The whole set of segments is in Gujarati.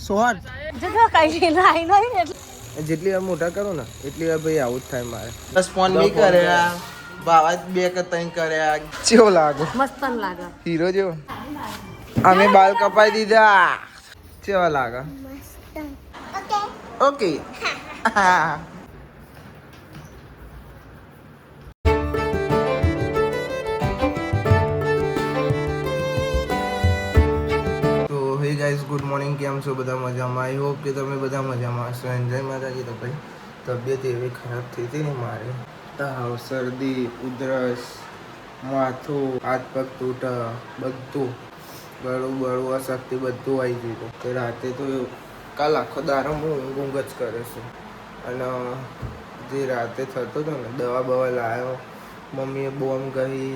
શોર્ટ જેટલી વાર મોટા કરો ને એટલી વાર ભાઈ આવું જ થાય મારે. બસ ફોન બી કર્યા બાવા 2 કે 3 કર્યા. કેવો લાગો? મસ્ત લાગે હીરો જેવો. અમે બાલ કપાઈ દીધા. કેવા લાગે? ઓકે. હા. તો હે ગાઈઝ ગુડ મોર્નિંગ. કેમ છો બધા? મજામાં? આઈ હોપ કે તમે બધા મજામાં હશો. એન્જોય માતાજી. તો ભાઈ તબિયત એવી ખરાબ થઈ હતી ને મારે, તાવ, શરદી, ઉધરસ, માથું, હાથ પગ તૂટા, બધું ગળું બળું અશક્તિ બધું આવી ગયું હતું. તો રાતે તો કાલ આખો દારો હું ઊંઘ જ કરે છું. અને જે રાતે થતો હતો ને દવા બવા લાવ્યો, મમ્મીએ બોમ્બ કહી,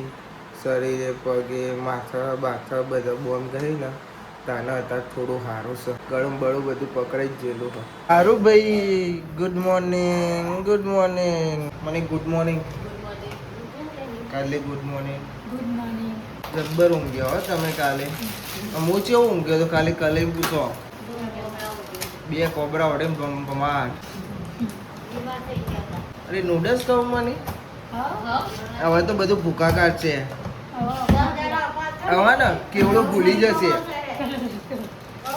શરીરે પગે માથા બાથા બધા બોમ્બ કહી ને તાના હતા થોડું સારું છે. ગળું બળું બધું પકડાઈ જ ગયેલું છે. સારું ભાઈ. Good morning. Good morning. મને ગુડ મોર્નિંગ. કાલે ગુડ મોર્નિંગ. Good morning. જબ્બર ઊંઘ્યા હો તમે કાલે. હું કેવું ઊંઘ્યો તો ખાલી કલે પૂછો. 2 કોબરા વડે ભમાટ. અરે નૂડલ્સ કહું મને હવે તો બધું ભૂકા કાઢશે. હવે ને કેવડો ભૂલી જશે.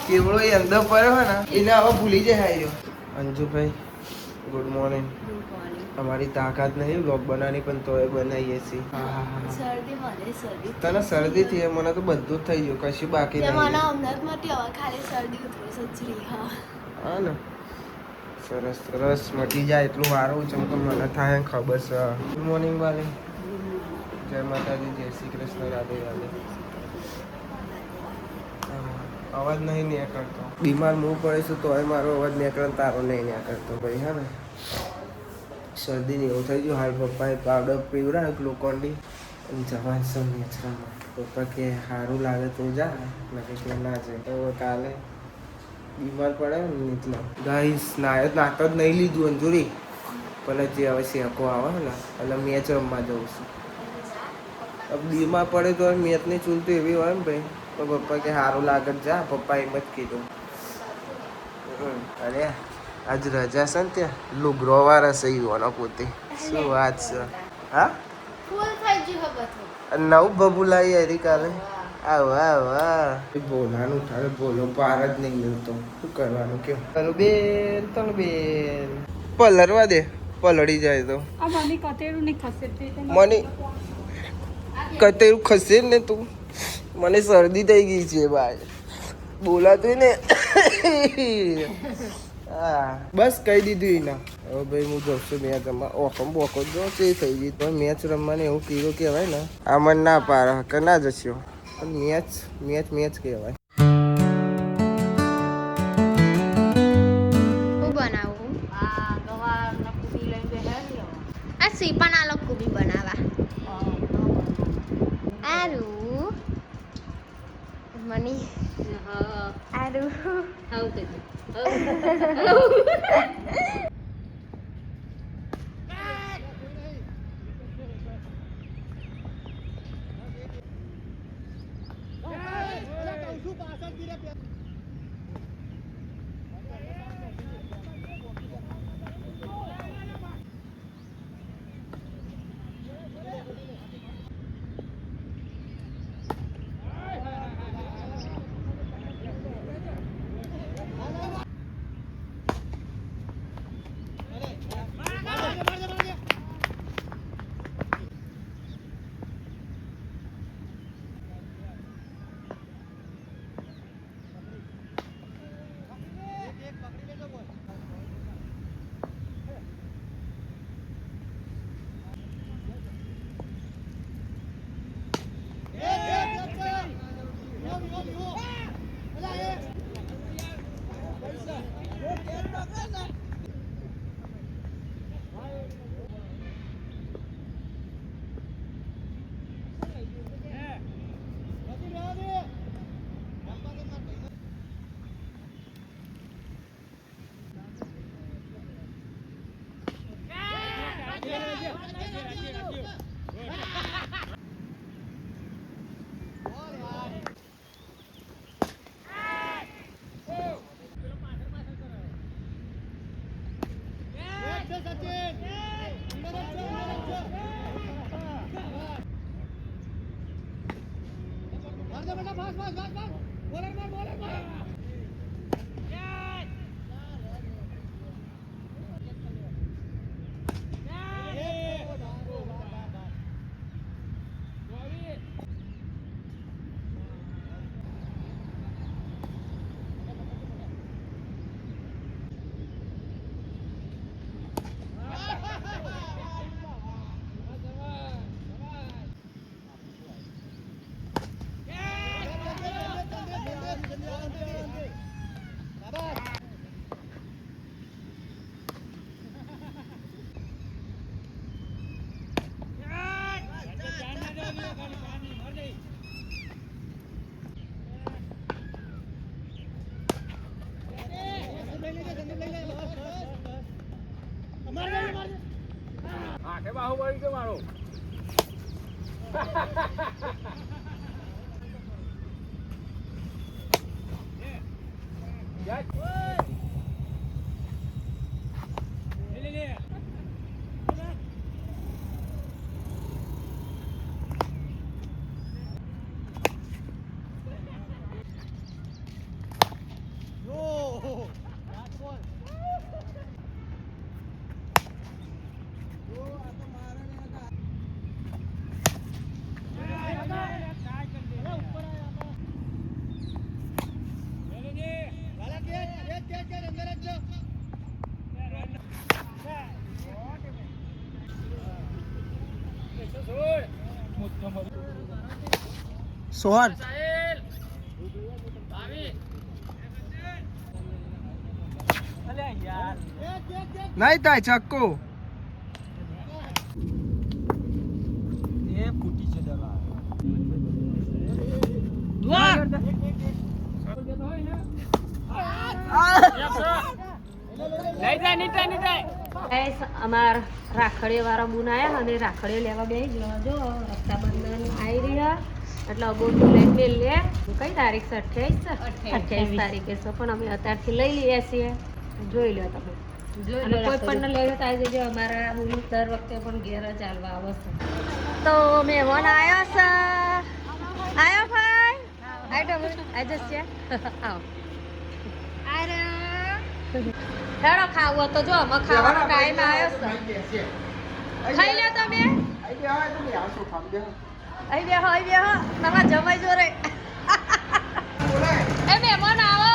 કેવડો એ અંદર પડ્યો હોય ને એને હવે ભૂલી જાય. આવ્યો અંજુભાઈ ગુડ મોર્નિંગ. અમારી તાકાત નહીં વ્લોગ બનાવવાની પણ તોય બનાવીએ છીએ. તને શરદી થઈ? મને તો બધું જ થઈ ગયું, કશું બાકી નહીં. હા ને સરસ સરસ મટી જાય એટલું સારું છે. તો મને થાય ખબર છે. ગુડ મોર્નિંગ વાલે. જય માતાજી. જય શ્રી કૃષ્ણ. રાધે રાધે. અવાજ નહીં નીકળતો. બીમાર હું પડીશું તોય મારો અવાજ નીકળે, તારો નહીં નીકળતો ભાઈ. હા ને શરદીને એવું થઈ ગયું. હાલ પપ્પાએ પાવડર પીવડાવ્યો ગ્લુકોનડી અને જવાન સૌ નેચરામાં. પપ્પા કે સારું લાગે તો જા, નથી કે ના જાય. તો કાલે બીમાર પડે ને એટલે ગાઈસ નાતો જ નહીં લીધું અંજુરી. પણ જે હવે શેકો આવે ને એટલે મેચ રમવા જવું છું. બીમાર પડે તો મેચની ચૂલ તો એવી હોય ને ભાઈ. તો પપ્પા કે સારું લાગે જા. પપ્પા એમ જ કીધું. અરે આજ રજા છે ને ત્યાં લુગરો વાળા છે યુવાનો પોતે. શું વાત છે? હા નવું બબુ લાવી હરી કાલે. ભોલાનું તારે ભોલો પાર જ નહીં મળતો. શું કરવાનું કેમ? તનું બેન પલરવા દે. પલળી જાય તો મને કતેરું ખસે ને તું. મને શરદી થઈ ગઈ છે ભાઈ. બોલાતું ને. હા બસ કહી દીધું એને. હવે ભાઈ હું જઉં છું મેચ રમવા. ઓખમ બોકો જો તે થઈ ગઈ તો મેચ રમવાને એવું કીધું કહેવાય ને. આ મને ના પાડે કે ના જશો. મેચ મેચ મેચ કહેવાય. સીપાના કુબી બનાવા આરું મની આરું સોહન નહીં થાય ચક્કુ અમાર રાખડીઓ વાળા બુન આયા અને રાખડીઓ લેવા બે જો રક્ષાબંધન આવી રહ્યા એટલે અગોટું લઈને બે લે કઈ તારીખ છે 28 તારીખે છે પણ અમે અત્યારથી લઈ લઈએ છીએ જોઈ લો તમે અને કોઈ પણ લેવો તો આવી જજો અમારા મુલુક દર વખતે પણ ઘેર જ ચાલવા આવે છે તો મહેમાન આવ્યો છે આવ્યો ભાઈ આઈ જશે આવો હેડો ખાવું તો જો અમે ખાવાનો ટાઈમ આવ્યો છે ખાઈ લો તમે અહીં બેહો તમારા જમાઈ જો રે એ મહેમાન આવો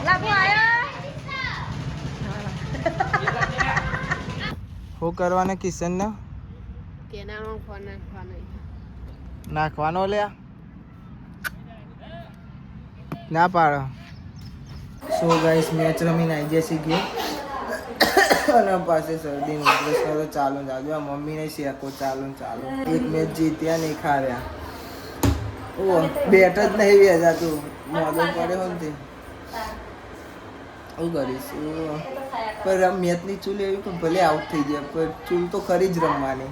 લાગુ આયા હું કરવાને કિશન ને કેનાનો ફોન નાખવાનો લે ના પાડો સો ગાઈસ મેચ રમીને આવી જશે ગયો અને પાસે શરદી ઉધરસ તો ચાલુ મમ્મીને શેકો ચાલુ એક મેચ જીત્યા ને એક હાર્યા ઓ બેટ જ નહીં વેચાતું મોડો પડ્યો ને તે શું કરીશ પણ મેચની ચૂલ એવી પણ ભલે આઉટ થઈ જાય પણ ચૂલ તો ખરી જ રમવાની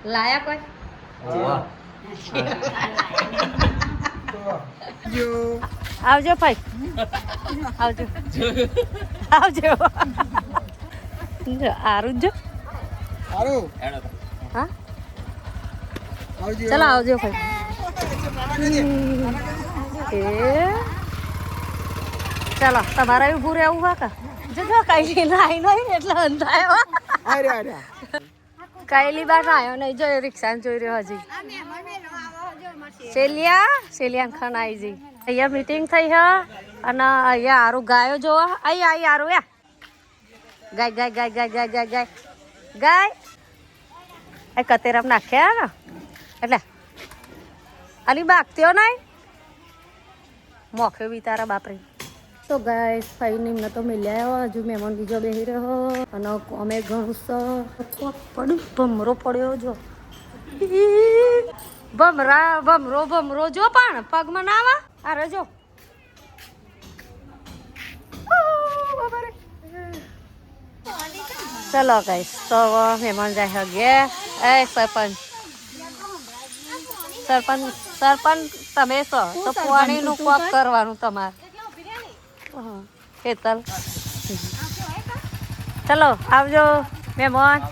લાયા કોઈ આવજો ભાઈ આવજો આરું જો હા ચલો આવજો ભાઈ એ ચાલો તમારે ઊભું રહેવું હા કા જો કઈ લાઈ નહીં એટલે અંધાયો કઈલી બાર આવ્યો નહીં જો રિક્ષા જોઈ રહ્યો હજી સેલિયા ખાન આવી જઈ અહીંયા મીટિંગ થઈ હ અને અહીંયા આરું ગાયો જોવા અહીં આરું ગાય એ કતેરામ નાખ્યા ને એટલે આલી બાગત્યો નહીં મોખે બી તારા બાપરે તો ગાય ફાઈને એમને તો મિલ્યા હજુ મહેમાન બીજો બેસી રહ્યો અને અમે ઘણું પડ્યું ભમરો પડ્યો જો ભમરો જો પણ પગમાં ના આવે અરે જો ચલો ગાઈસ તો મહેમાન જાય ગયા એ સરપંચ તમે છો તો પાણીનું કોક કરવાનું તમારે હેતલ ચલો આવજો મહેમાન.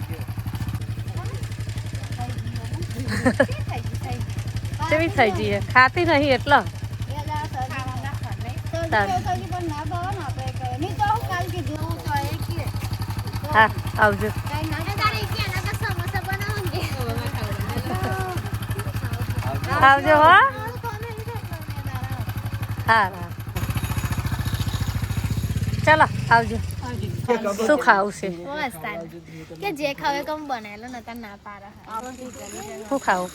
કેવી થઈ જઈએ ખાતી નહીં એટલે હા આવજો. આવજો હો. હા ચાલો આવજો. શું ખાવું છે કે જે ખાવે કમ બનાવેલો નતા ના પારા શું ખાવું?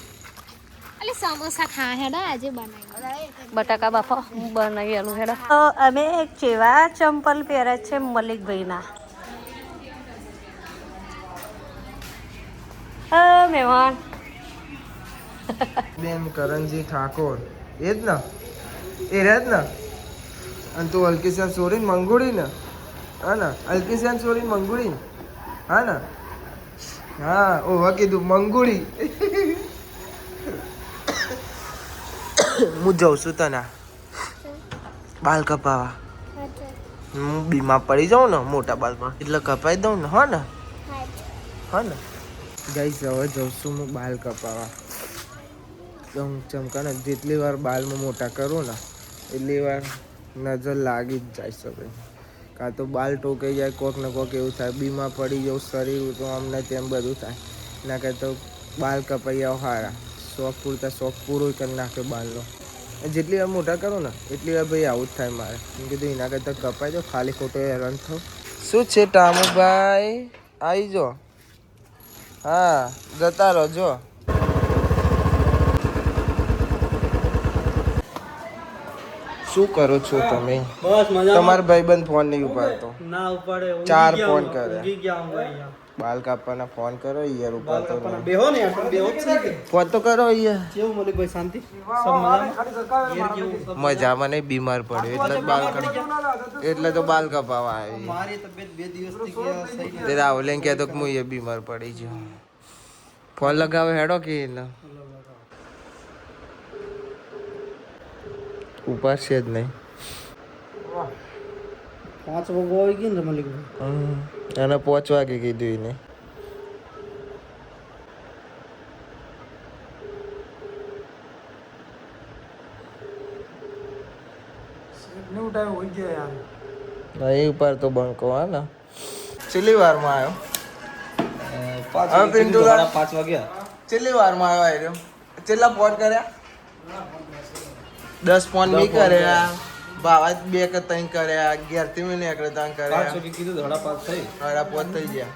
એટલે સમોસા ખા હેડા આજે બનાવી બટાકા બાફો બનાવેલું હેડા. તો અમે કેવા ચંપલ પહેર્યા છે મલિકભાઈના. મહેમાન બેન કરણજી ઠાકોર એ જ ને એ રહે જ ને અને તું અલ્કિસાન સોરીને મંગુડી ને હા ને અલ્કિસાન સોરીને મંગુડી ને હા ને હા ઓવા કીધું મંગુડી. હું જઉં છું તને બાલ કપાવા. હું બીમાર પડી જાઉં ને મોટા બાલમાં એટલે કપાઈ દઉં ને હા ને ગાઈસ હવે જઉં છું હું બાલ કપાવા. તો હું ચમકાને જેટલી વાર બાલમાં મોટા કરું ને એટલી વાર નજર લાગી જ જાય છે ભાઈ. કાં તો બાલ ટોકાઈ જાય કોક ને કોક એવું થાય બીમાર પડી જાઉં શરીર તો આમને તેમ બધું થાય. એના કરતાં તો બાલ કપાઈ આવો સારા. શોખ પૂરતા શોખ પૂરો કરી નાખે બાલનો. જેટલી વાર મોટા કરું ને એટલી વાર ભાઈ આવું જ થાય મારે. એમ કીધું એના કરતાં કપાઈ દો ખાલી ખોટો હેરાન થયું. શું છે ટામુભાઈ આવી જો. હા જતા રહો જો. શું કરો છો તમે? બસ મજા. તમારો ભાઈબંધ ફોન નહીં ઉપાડતો. ના ઉપાડે. 4 ફોન કરે. ઊંઘી ગયા હું અહીંયા. બાલ કાપવાના ફોન કરો યાર ઉપાડતો નહીં. બેહો ને યાર બેહો જ છે કે ફોન તો કરો યાર. કેવું મલિકભાઈ શાંતિ સબ મજામાં ઘેર કેવું મજામાં નહીં બીમાર પડ્યો એટલે જ બાલ એટલે તો બાલ કપાવા આવી. મારી તબિયત 2 દિવસથી ગયા સહી તે રાહુલ એમ કહેતો કે હું એ બીમાર પડી ગયો. ફોન લગાવે હેડો કે એટલે ઉપાડશે જ નહીં. 5 વાગો આવી ગઈ ને મલિકભાઈ. એને 5 વાગે કીધું એને. નહીં ઉપર તો બંકો હા ને. છેલ્લી વારમાં આવ્યો. હવે પિન્ટુલા 5 વાગ્યા. છેલ્લી વારમાં આવ્યો. છેલ્લા ફોન કર્યા 10 ફોન બી કર્યા. બાવા 2 કે 3 કર્યા. 11 થી મેં નીકળે 3 કર્યા. 5 વાગે કીધું 5:30 થઈ. 5:30 થઈ ગયા.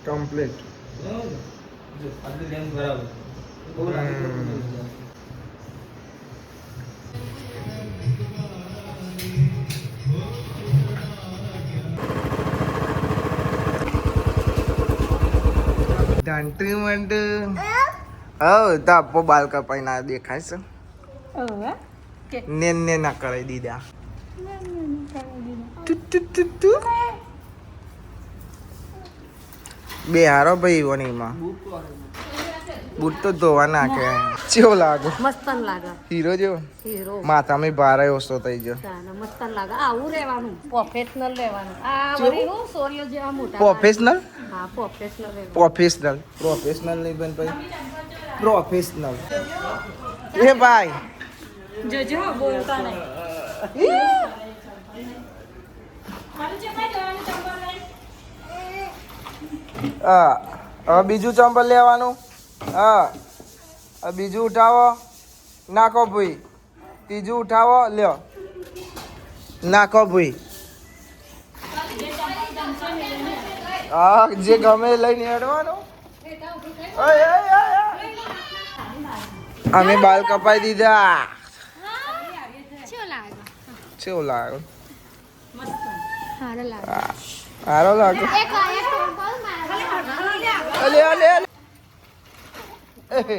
કમ્પ્લીટ. આટલી લેન્થ બરાબર. ધાંટ્રી મંડ હવ તાપો બાલ કપાઈ ના દેખાય છે. ને ના કરાઈ દીધા. બે હારો ભાઈ વનીમાં બૂટ તો ધોવા નાખે. કેવો લાગે? મસ્તન લાગે હીરો જેવો. હીરો માથામાં ભારે ઓછો થઈ ગયો. મસ્તન લાગે. આવું રહેવાનું પ્રોફેશનલ રહેવાનું. આ વળી હું સોરીઓ જેવા મોટા પ્રોફેશનલ હા પ્રોફેશનલ પ્રોફેશનલ નહીં પણ ભાઈ પ્રોફેશનલ એ ભાઈ જોજો બોલતા નહીં હા હવે બીજું ચંપલ લેવાનું હા હવે બીજું ઉઠાવો નાખો ભૂઈ ત્રીજું ઉઠાવો લ્યો નાખો ભૂઈ હા જે ગમે એ લઈને હેડવાનું ઓય, ઓય, ઓય, ઓય. અમે બાલ કપાઈ દીધા કેવું લાગે કેવું લાગે સારું લાગે સારો લાગે એક ચંપલ મારા અલે અલે અલે એહે.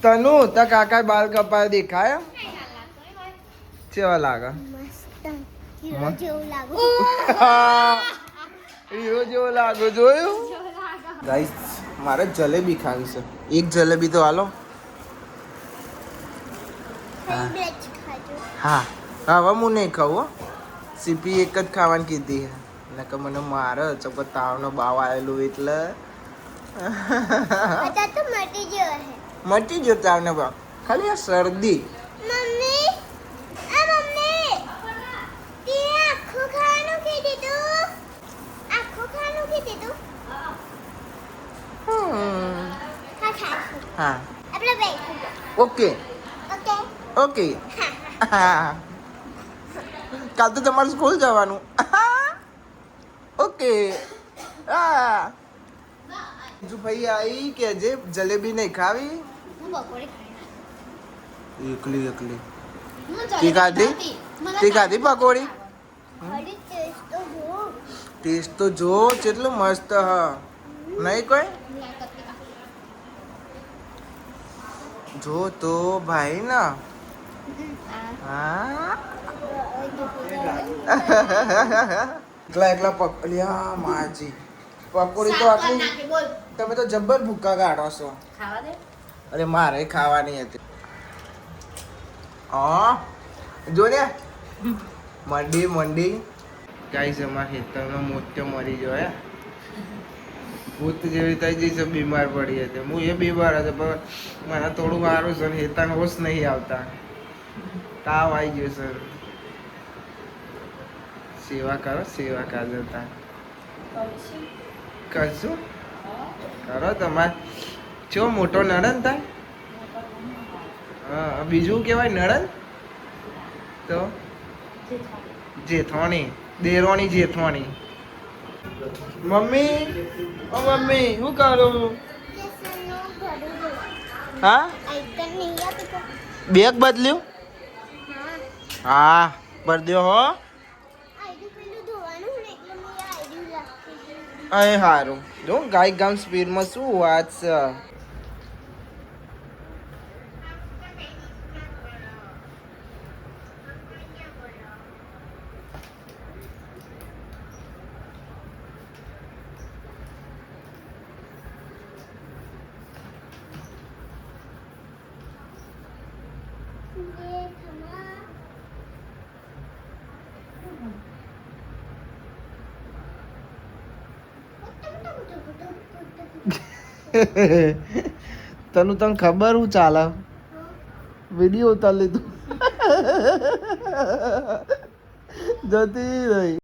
તનુ તા કાકા બાલ કપાય દેખાય કેવા લાગે હીરો જેવું લાગે હીરો જેવો લાગો જોયું ગાઈસ મારે જલેબી ખાવી છે એક જલેબી તો હાલો હા હવે હું નહીં ખાઉં હો સીપી એક જ ખાવાની કીધી નકર મને મારે ચપત તાવનો બાવ આવેલું એટલે તો મટી ગયો હે મટી ગયો તાવનો બાવ ખાલી આ શરદી મમ્મી મમ્મી તે આખું ખાવાનું કીધું તું આખું ખાવાનું કીધું તું ખા હા આપણે બેઠું ઓકે ઓકે ઓકે હા કાલ તો તમારે સ્કૂલ જવાનું ઓકે હા જો ભાઈ આવી કે જે જલેબી નહીં ખાવી હું બપોરે ખાઈ એકલી એકલી હું તે ખાધી તે ખાધી પકોડી હરી ટેસ્ટ તો જો ટેસ્ટ તો જો કેટલું મસ્ત હ નહીં કોઈ જો તો ભાઈ ના હા એકલા એકલા પકડ્યા માજી પકોડી તો આટલી બોલ તમે તો જબ્બર ભૂકા કાઢો છો ખાવા દે અરે મારે ખાવાની હતી હા જો ને મંડી ગાઈસ અમારા ખેતરનો મોત્યો મરી ગયો હે ભૂત જેવી થઈ જઈ છે બીમાર પડી હતી હું એ બીમાર હતો પણ મને થોડું સારું છે ને હેતાને હોશ નહીં આવતા તાવ આવી ગયો સર સેવા કરો સેવા કાજતા કરશું કરો તમારે ચો મોટો નણંદ થાય હા બીજું કહેવાય નણંદ તો જેઠાણી દેરોણી જેઠાણી મમ્મી ઓ મમ્મી શું કરું હા આઈકન નહીં આપી તો બેગ બદલ્યું હા બદલ્યો હો આઈડી પેલું ધોવાનું ને એટલે મેં આઈડી રાખી અહીં સારું જો ગાય ગામ સ્પીડમાં શું વાત છે તને ખબર હું ચાલે વિડીયો ઉતાર લીધું જતી રહી